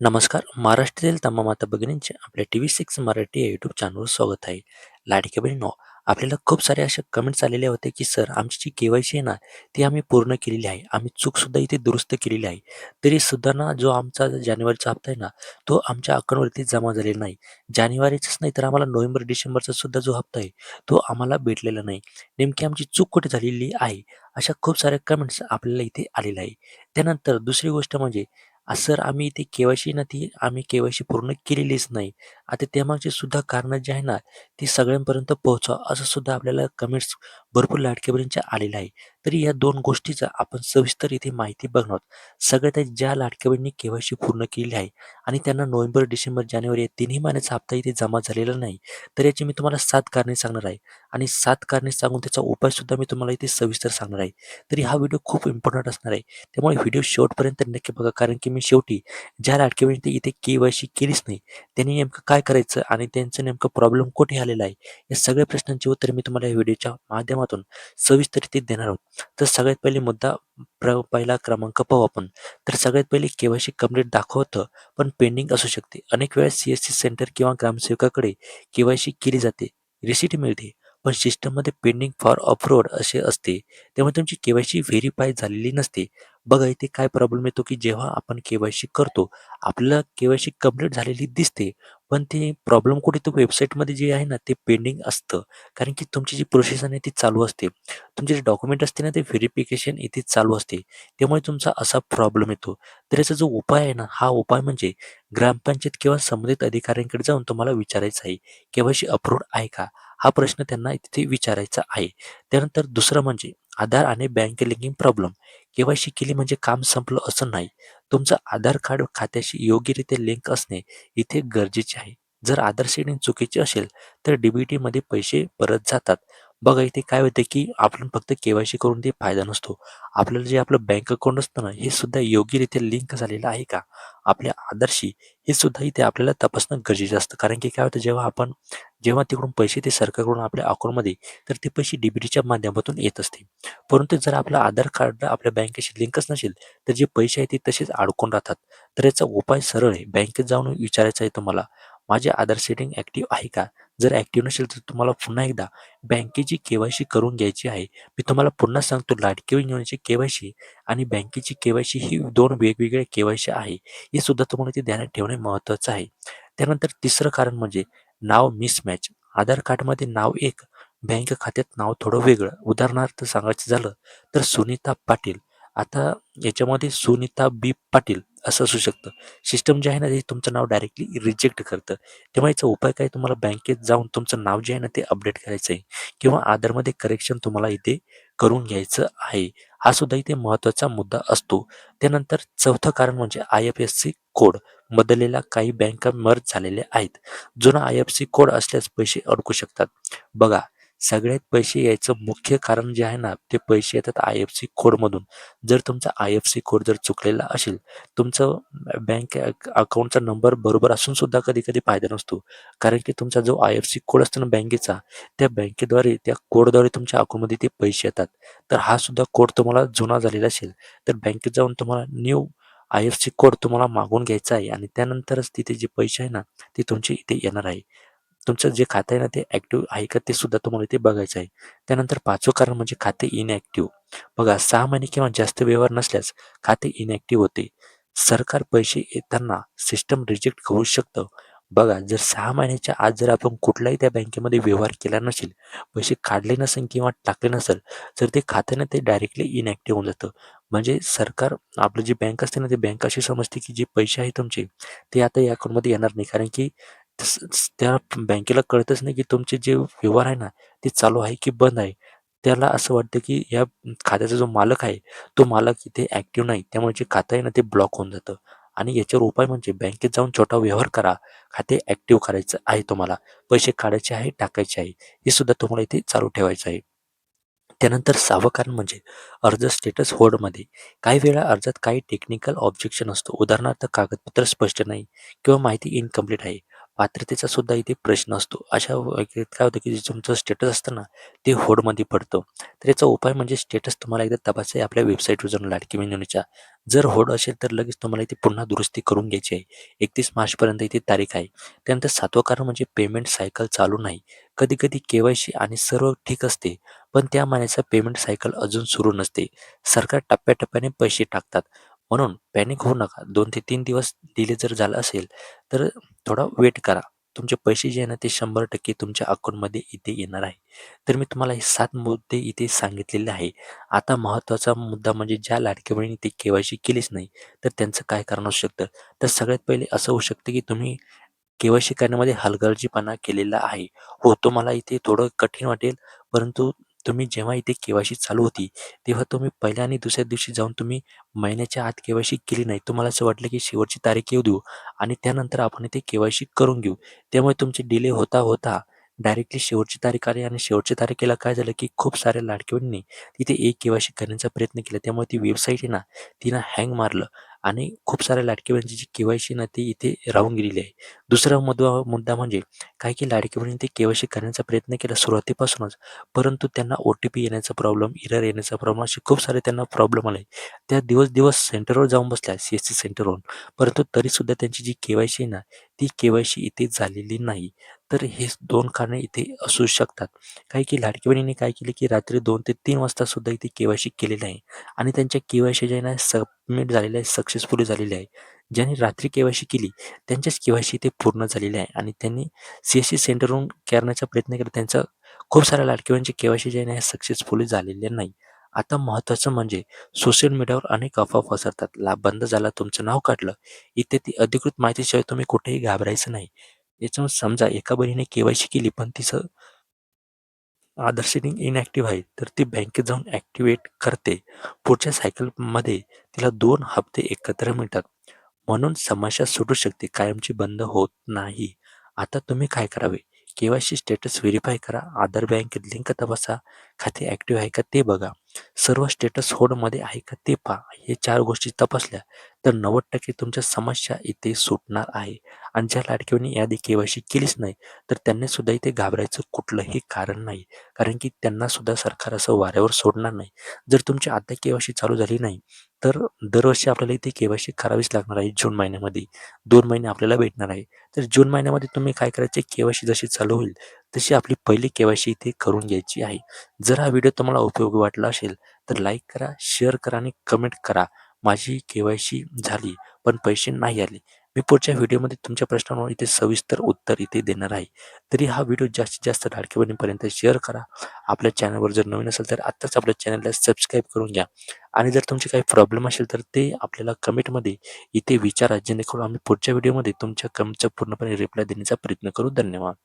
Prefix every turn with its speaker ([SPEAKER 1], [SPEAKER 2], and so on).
[SPEAKER 1] नमस्कार. महाराष्ट्रातील तमाम माता भगिनींचे आपल्या TV6 मराठी या यूट्यूब चॅनलवर स्वागत आहे. लाडक्या बहिणींनो, आपल्याला खूप सारे असे कमेंट्स आलेले होते, की "सर, आमची जी के-वाय-सी आहे ना, ती आम्ही पूर्ण केलेली आहे. आम्ही चूकसुद्धा इथे दुरुस्त केलेली आहे. तरीसुद्धा ना, जो आमचा जानेवारीचा हप्ता आहे ना, तो आमच्या अकाउंटवरती जमा झालेला नाही. जानेवारीचाच नाही, तर आम्हाला नोव्हेंबर, डिसेंबरचा सुद्धा जो हप्ता आहे, तो आम्हाला भेटलेला नाही. नेमकी आमची चूक कुठे झालेली आहे?" अशा खूप साऱ्या कमेंट्स आपल्याला इथे आलेल्या आहे. त्यानंतर दुसरी गोष्ट म्हणजे सर आम्ही ती के-वाय-सी ना ती आम्ही के-वाय-सी पूर्ण केलेलीच नाही. आता त्यामागची सुद्धा कारणं जी आहे ना, ती सगळ्यांपर्यंत पोहोचवा असं सुद्धा आपल्याला कमेंट्स भरपूर लाडक्या बहिणींच्या आलेल्या आहे. तरी या 2 गोष्टीचा आपण सविस्तर इथे माहिती बघणार आहोत. सगळ्यात आधी ज्या लाडक्या बहिणींनी के-वाय-सी पूर्ण केलेली आहे आणि त्यांना नोव्हेंबर, डिसेंबर, जानेवारी या तिन्ही महिन्याचा हप्ता इथे जमा झालेला नाही. तर याची मी तुम्हाला 7 कारणे सांगणार आहे आणि 7 कारणे सांगून त्याचा उपायसुद्धा मी तुम्हाला इथे सविस्तर सांगणार आहे. तरी हा व्हिडिओ खूप इम्पोर्टंट असणार आहे. त्यामुळे व्हिडिओ शेवटपर्यंत नक्की बघा कारण की मी शेवटी ज्या लाडक्या बहिणीने इथे के-वाय-सी केलीच नाही त्यांनी नेमकं काय करायचं आणि त्यांचं नेमकं प्रॉब्लेम कुठे आलेला आहे या सगळ्या प्रश्नांची उत्तरे मी तुम्हाला या व्हिडिओच्या माध्यमातून सविस्तरित देणार आहोत. तर सगळ्यात पहिले मुद्दा पहिला क्रमांक पाहू आपण. तर सगळ्यात पहिले के-वाय-सी कंप्लीट दाखवतं पण पेंडिंग असू शकते. अनेक वेळेस CSC सेंटर किंवा ग्रामसेवकाकडे के-वाय-सी केली जाते, रिसीट मिळते, पण सिस्टममध्ये पेंडिंग फॉर अपलोड असे असते. त्यामुळे तुमची के-वाय-सी व्हेरीफाय झालेली नसते. बघा इथे काय प्रॉब्लेम येतो, की जेव्हा आपण के-वाय-सी करतो, आपल्याला के-वाय-सी कंप्लीट झालेली दिसते. पण ते प्रॉब्लेम कुठे तो वेबसाईटमध्ये जे आहे ना, ते पेंडिंग असतं. कारण की तुमची जी प्रोसेस आहे ती चालू असते. तुमचे जे डॉक्युमेंट असते ना, ते व्हेरिफिकेशन इथे चालू असते. त्यामुळे तुमचा असा प्रॉब्लेम येतो. तर याचा जो उपाय आहे ना, हा उपाय म्हणजे ग्रामपंचायत किंवा संबंधित अधिकाऱ्यांकडे जाऊन तुम्हाला विचारायचं आहे, के-वाय-सी अप्रूव्हड आहे का? हा प्रश्न त्यांना तिथे विचारायचा आहे. त्यानंतर दुसरं म्हणजे आधार आणि बँक लिंकिंग प्रॉब्लेम. के-वाय-सी केली म्हणजे काम संपलं असं नाही. तुमचं आधार कार्ड खात्याशी योग्यरित्या लिंक असणे इथे गरजेचे आहे. जर आधार सेटिंग चुकीची असेल तर DBTमध्ये पैसे परत जातात. बघा इथे काय होते की आपण फक्त के-वाय-सी करून ते फायदा नसतो. आपल्याला जे आपलं बँक अकाउंट असतं ना हे सुद्धा योग्यरित्या लिंक झालेलं आहे का? आपल्या आधारशी हे सुद्धा इथे आपल्याला तपासणं गरजेचं असतं. कारण की काय होतं जेव्हा तिकडून पैसे ते सरकारकडून आपल्या अकाउंटमध्ये तर ते पैसे DBTच्या माध्यमातून येत असते. परंतु जर आपलं आधार कार्ड आपल्या बँकेशी लिंकच नसेल तर जे पैसे आहेत ते तसेच अडकून राहतात. तर याचा उपाय सरळ आहे. बँकेत जाऊन विचारायचं आहे तुम्हाला, माझे आधार सेटिंग ॲक्टिव्ह आहे का? जर ॲक्टिव्ह नसेल तर तुम्हाला पुन्हा एकदा बँकेची के-वाय-सी करून घ्यायची आहे. मी तुम्हाला पुन्हा सांगतो लाडकी बहीण योजनेची के-वाय-सी आणि बँकेची के-वाय-सी ही 2 वेगवेगळ्या के-वाय-सी आहे. हे सुद्धा तुम्हाला ते ध्यानात ठेवणे महत्त्वाचं आहे. त्यानंतर तिसरं कारण म्हणजे नाव मिसमॅच. आधार कार्डमध्ये नाव एक, बँक खात्यात नाव थोडं वेगळं. उदाहरणार्थ सांगायचं झालं तर सुनीता पाटील. आता याच्यामध्ये सुनीता बी पाटील असं असू शकतं. सिस्टम जे आहे ना, ते तुमचं नाव डायरेक्टली रिजेक्ट करतं. तेव्हा याचा उपाय काय तुम्हाला बँकेत जाऊन तुमचं नाव जे आहे ना, ते अपडेट करायचं आहे किंवा आधारमध्ये करेक्शन तुम्हाला इथे करून घ्यायचं आहे. हा सुद्धा इथे महत्त्वाचा मुद्दा असतो. त्यानंतर चौथं कारण म्हणजे IFSC कोड बदललेला काही बँका मर्ज झालेल्या आहेत. जुना IFSC कोड असल्यास पैसे अडकू शकतात. बघा सगळ्यात पैसे यायचं मुख्य कारण जे आहे ना, ते पैसे येतात IFSC कोडमधून. जर तुमचा IFSC कोड जर चुकलेला असेल, तुमचं बँक अकाउंटचा नंबर बरोबर असून सुद्धा कधी-कधी फायदा नसतो. कारण की तुमचा जो IFSC कोड असतो ना बँकेचा, त्या बँकेद्वारे त्या कोडद्वारे तुमच्या अकाउंटमध्ये ते पैसे येतात. तर हा सुद्धा कोड तुम्हाला जुना झालेला असेल, तर बँकेत जाऊन तुम्हाला न्यू IFSC कोड तुम्हाला मागवून घ्यायचा आहे आणि त्यानंतरच तिथे जे पैसे आहे ना, ते तुमचे इथे येणार आहे. तुमचं जे खातं आहे ना, ते ॲक्टिव्ह आहे का ते सुद्धा तुम्हाला इथे बघायचं आहे. त्यानंतर 5वं कारण म्हणजे खाते इनॲक्टिव्ह. बघा 6 महिने किंवा जास्त व्यवहार नसल्यास खाते इनॲक्टिव्ह होते. सरकार पैसे येताना सिस्टम रिजेक्ट करू शकतं. बघा जर 6 महिन्याच्या आत जर आपण कुठलाही त्या बँकेमध्ये व्यवहार केला नसेल, पैसे काढले नसेल किंवा टाकले नसेल, तर ते खातं ना ते डायरेक्टली इनॲक्टिव्ह होऊन जातं. म्हणजे सरकार आपलं जी बँक असते ना, ती बँक अशी समजते की जे पैसे आहेत तुमचे, ते आता या अकाउंटमध्ये येणार नाही. कारण की त्या बँकेला कळतच नाही की तुमचे जे व्यवहार आहे ना, ते चालू आहे की बंद आहे. त्याला असं वाटतं की या खात्याचा जो मालक आहे, तो मालक इथे ॲक्टिव्ह नाही. त्यामुळे जे खातं आहे ना, ते ब्लॉक होऊन जातं. आणि याच्यावर उपाय म्हणजे बँकेत जाऊन छोटा व्यवहार करा. खाते ॲक्टिव्ह करायचं आहे तुम्हाला. पैसे काढायचे आहे, टाकायचे आहे. हे सुद्धा तुम्हाला इथे चालू ठेवायचं आहे. त्यानंतर 6वं कारण म्हणजे अर्ज स्टेटस होल्डमध्ये. काही वेळा अर्जात काही टेक्निकल ऑब्जेक्शन असतो. उदाहरणार्थ कागदपत्र स्पष्ट नाही किंवा माहिती इनकम्प्लीट आहे. पात्रतेचा सुद्धा इथे प्रश्न असतो. अशा वेळेत काय होतं की जे तुमचं स्टेटस असतं ना, ते होल्डमध्ये पडतं. तर याचा उपाय म्हणजे स्टेटस तुम्हाला एकदा तपासायचं आहे आपल्या वेबसाईटवर जाऊन लाडकी बहीण योजनेच्या. जर होल्ड असेल तर लगेच तुम्हाला इथे पुन्हा दुरुस्ती करून घ्यायची आहे. 31 मार्चपर्यंत इथे तारीख आहे. त्यानंतर 7वं कारण म्हणजे पेमेंट सायकल चालू नाही. कधी-कधी के-वाय-सी आणि सर्व ठीक असते, पण त्या महिन्याचा पेमेंट सायकल अजून सुरू नसते. सरकार टप्प्याटप्प्याने पैसे टाकतात. म्हणून पॅनिक होऊ नका. 2 ते 3 दिवस डिले जर झाला असेल, तर थोडा वेट करा. तुमचे पैसे जे आहे ना, ते 100% तुमच्या अकाउंटमध्ये इथे येणार आहे. तर मी तुम्हाला हे 7 मुद्दे इथे सांगितलेले आहे. आता महत्त्वाचा मुद्दा म्हणजे ज्या लाडक्या बहिणी ते के-वाय-सी केलीच नाही, तर त्यांचं काय कारण असू शकतं? तर सगळ्यात पहिले असं होऊ शकतं, की तुम्ही के-वाय-सी करण्यामध्ये हलगर्जीपणा केलेला आहे. हो, तुम्हाला इथे थोडं कठीण वाटेल, परंतु तुम्ही जेव्हा इथे के-वाय-सी चालू होती, तेव्हा तुम्ही पहिल्या आणि दुसऱ्या दिवशी जाऊन तुम्ही महिन्याच्या आत के-वाय-सी केली नाही. तुम्हाला असं वाटलं, की शेवटची तारीख येऊ देऊ आणि त्यानंतर आपण इथे के-वाय-सी करून घेऊ. त्यामुळे तुमची डिले होता डायरेक्टली शेवटची तारीख आली आणि शेवटच्या तारखेला काय झालं, की खूप साऱ्या लाडक्या बहिणींनी तिथे के-वाय-सी करण्याचा प्रयत्न केला. त्यामुळे ती वेबसाईट आहे ना, तिनं हँग मारलं आणि खूप साऱ्या लाडक्या बहिणींची जी के-वाय-सी ना, ती इथे राहून गेलेली आहे. दुसरा मुद्दा म्हणजे काही लाडकी बहिणींनी ते के-वाय-सी करण्याचा प्रयत्न केला सुरुवातीपासूनच, परंतु त्यांना ओ-टी-पी येण्याचा प्रॉब्लेम, एरर येण्याचा प्रॉब्लेम असे खूप सारे त्यांना प्रॉब्लेम आले. त्या दिवस सेंटरवर जाऊन बसल्या सी-एस-सी सेंटरवरून, परंतु तरीसुद्धा त्यांची जी के-वाय-सी आहे ना, ती के-वाय-सी इथे झालेली नाही. तर हे 2 कारणे इथे असू शकतात. काही लाडकी बहिणींनी काय केले, की रात्री 2 ते 3 वाजता सुद्धा इथे के-वाय-सी केलेलं आहे आणि त्यांच्या के-वाय-सी जे आहे ना, सबमिट झालेलं आहे, सक्सेसफुली झालेली आहे. ज्यांनी रात्री के-वाय-सी केली त्यांच्याच के-वाय-सी ते पूर्ण झालेले आहे आणि त्यांनी सी-एस-सी सेंटरवरून करण्याचा प्रयत्न केला. त्यांचं खूप साऱ्या लाडक्यांचे के-वाय-सी जे आहे ना, सक्सेसफुली झालेले नाही. आता महत्त्वाचं म्हणजे सोशल मीडियावर अनेक अफवा पसरतात. लाभ बंद झाला, तुमचं नाव काढलं. इथे ती अधिकृत माहितीशिवाय तुम्ही कुठेही घाबरायचं नाही. याच्यावर समजा एका बहिणीने के-वाय-सी केली, पण तिचं आधार सेटिंग इनॅक्टिव्ह आहे, तर ती बँकेत जाऊन ॲक्टिव्हेट करते. पुढच्या सायकलमध्ये तिला 2 हप्ते एकत्र मिळतात. म्हणून समस्या सुटू शकते, कायमची बंद होत नाही. आता तुम्ही काय करावे? के-वाय-सी स्टेटस व्हेरिफाय करा, आधार बँकेत लिंक तपासा, खाते ॲक्टिव्ह आहे का ते बघा, सर्व स्टेटस होल्डमध्ये आहे का ते पहा. हे 4 गोष्टी तपासल्या तर 90% तुमच्या समस्या इथे सुटणार आहे. आणि ज्या लाडक्यांनी याआधी के-वाय-सी केलीच नाही, तर त्यांनी सुद्धा इथे घाबरायचं कुठलंही कारण नाही. कारण की त्यांना सुद्धा सरकार असं वाऱ्यावर सोडणार नाही. जर तुमची आता के-वाय-सी चालू झाली नाही, तर दरवर्षी आपल्याला इथे के-वाय-सी करावीच लागणार आहे जून महिन्यामध्ये. 2 महिने आपल्याला भेटणार आहे. तर जून महिन्यामध्ये तुम्ही काय करायचे, के-वाय-सी जशी चालू होईल, तशी आपली पहिली के-वाय-सी इथे करून घ्यायची आहे. जर हा व्हिडिओ तुम्हाला उपयोगी वाटला असेल, तर लाईक करा, शेअर करा आणि कमेंट करा. माझी के-वाय-सी झाली, पण पैसे नाही आले. मी पुढच्या व्हिडिओमध्ये तुमच्या प्रश्नांवर इथे सविस्तर उत्तर इथे देणार आहे. तरी हा व्हिडिओ जास्तीत जास्त लाडक्या बहिणींपर्यंत शेअर करा. आपल्या चॅनलवर जर नवीन असेल तर आत्ताच आपल्या चॅनलला सबस्क्राईब करून घ्या आणि जर तुमचे काही प्रॉब्लेम असेल तर ते आपल्याला कमेंटमध्ये इथे विचारा, जेणेकरून आम्ही पुढच्या व्हिडिओमध्ये तुमच्या कमेंटचा पूर्णपणे रिप्लाय देण्याचा प्रयत्न करू. धन्यवाद.